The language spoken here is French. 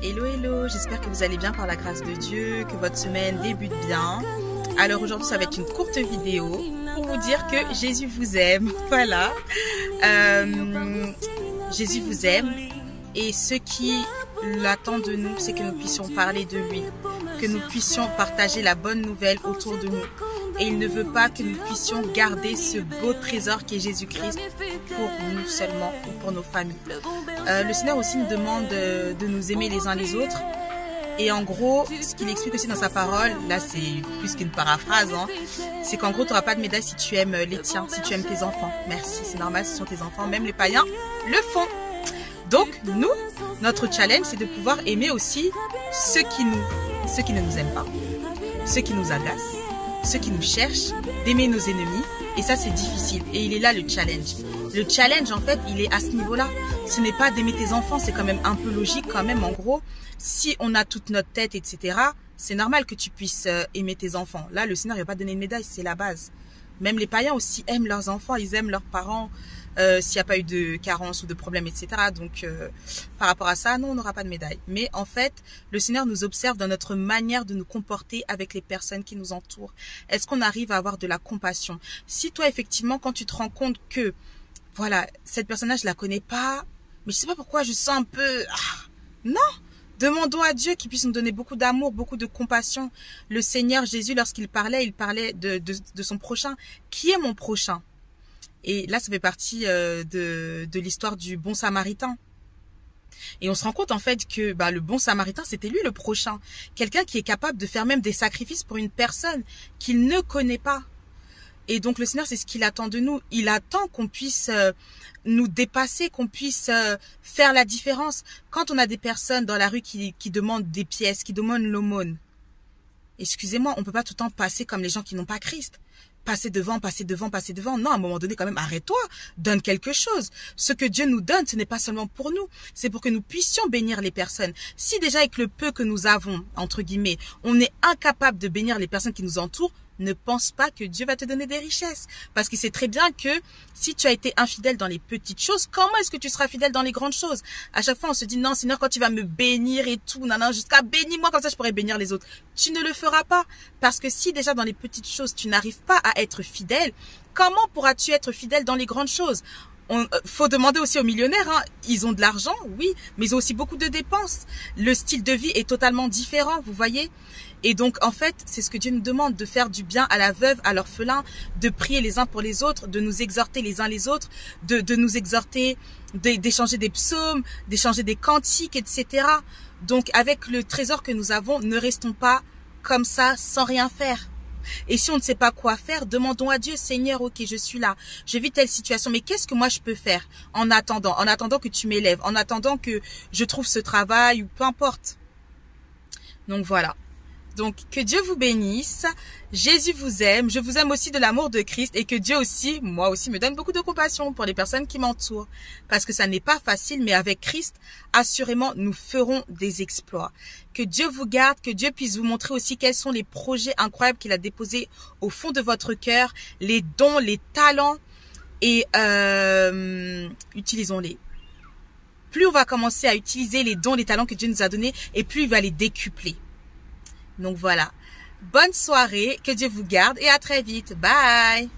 Hello, hello, j'espère que vous allez bien par la grâce de Dieu, que votre semaine débute bien. Alors aujourd'hui, ça va être une courte vidéo pour vous dire que Jésus vous aime. Voilà. Jésus vous aime et ce qui l'attend de nous, c'est que nous puissions parler de lui, que nous puissions partager la bonne nouvelle autour de nous. Et il ne veut pas que nous puissions garder ce beau trésor qui est Jésus-Christ pour nous seulement ou pour nos familles. Le Seigneur aussi nous demande de nous aimer les uns les autres. Et en gros, ce qu'il explique aussi dans sa parole, là c'est plus qu'une paraphrase, hein, c'est qu'en gros tu n'auras pas de médaille si tu aimes les tiens, si tu aimes tes enfants. Merci, c'est normal, ce sont tes enfants, même les païens le font. Donc nous, notre challenge c'est de pouvoir aimer aussi ceux qui ne nous aiment pas, ceux qui nous agacent, ceux qui nous cherchent, d'aimer nos ennemis. Et ça c'est difficile et il est là le challenge. Le challenge en fait il est à ce niveau-là. Ce n'est pas d'aimer tes enfants, c'est quand même un peu logique quand même. En gros, si on a toute notre tête etc, c'est normal que tu puisses aimer tes enfants. Là le Seigneur il va pas donner une médaille, c'est la base. Même les païens aussi aiment leurs enfants, ils aiment leurs parents. S'il n'y a pas eu de carence ou de problème, etc. Donc, par rapport à ça, non, on n'aura pas de médaille. Mais en fait, le Seigneur nous observe dans notre manière de nous comporter avec les personnes qui nous entourent. Est-ce qu'on arrive à avoir de la compassion? Si toi, effectivement, quand tu te rends compte que, voilà, cette personne-là, je la connais pas, mais je sais pas pourquoi je sens un peu... non! Demandons à Dieu qu'il puisse nous donner beaucoup d'amour, beaucoup de compassion. Le Seigneur Jésus, lorsqu'il parlait, il parlait de son prochain. Qui est mon prochain? Et là, ça fait partie de l'histoire du bon samaritain. Et on se rend compte en fait que le bon samaritain, c'était lui le prochain. Quelqu'un qui est capable de faire même des sacrifices pour une personne qu'il ne connaît pas. Et donc le Seigneur, c'est ce qu'il attend de nous. Il attend qu'on puisse nous dépasser, qu'on puisse faire la différence. Quand on a des personnes dans la rue qui demandent des pièces, qui demandent l'aumône, excusez-moi, on peut pas tout le temps passer comme les gens qui n'ont pas Christ. Passer devant, passer devant, passer devant. Non, à un moment donné, quand même, arrête-toi. Donne quelque chose. Ce que Dieu nous donne, ce n'est pas seulement pour nous. C'est pour que nous puissions bénir les personnes. Si déjà avec le peu que nous avons, entre guillemets, on est incapable de bénir les personnes qui nous entourent, ne pense pas que Dieu va te donner des richesses. Parce qu'il sait très bien que si tu as été infidèle dans les petites choses, comment est-ce que tu seras fidèle dans les grandes choses? À chaque fois, on se dit, non, Seigneur, quand tu vas me bénir et tout, non, jusqu'à bénis-moi, comme ça je pourrais bénir les autres. Tu ne le feras pas. Parce que si déjà dans les petites choses, tu n'arrives pas à être fidèle, comment pourras-tu être fidèle dans les grandes choses? Faut demander aussi aux millionnaires, hein. Ils ont de l'argent, oui, mais ils ont aussi beaucoup de dépenses. Le style de vie est totalement différent, vous voyez. Et donc, en fait, c'est ce que Dieu nous demande, de faire du bien à la veuve, à l'orphelin, de prier les uns pour les autres, de nous exhorter les uns les autres, de nous exhorter, d'échanger des psaumes, d'échanger des cantiques, etc. Donc, avec le trésor que nous avons, ne restons pas comme ça, sans rien faire. Et si on ne sait pas quoi faire, demandons à Dieu, Seigneur, ok, je suis là, je vis telle situation, mais qu'est-ce que moi je peux faire en attendant que tu m'élèves, en attendant que je trouve ce travail ou peu importe. Donc voilà. Donc que Dieu vous bénisse, Jésus vous aime, je vous aime aussi de l'amour de Christ et que Dieu aussi, moi aussi, me donne beaucoup de compassion pour les personnes qui m'entourent. Parce que ça n'est pas facile, mais avec Christ, assurément, nous ferons des exploits. Que Dieu vous garde, que Dieu puisse vous montrer aussi quels sont les projets incroyables qu'il a déposés au fond de votre cœur, les dons, les talents et utilisons-les. Plus on va commencer à utiliser les dons, les talents que Dieu nous a donnés et plus il va les décupler. Donc voilà, bonne soirée, que Dieu vous garde et à très vite. Bye!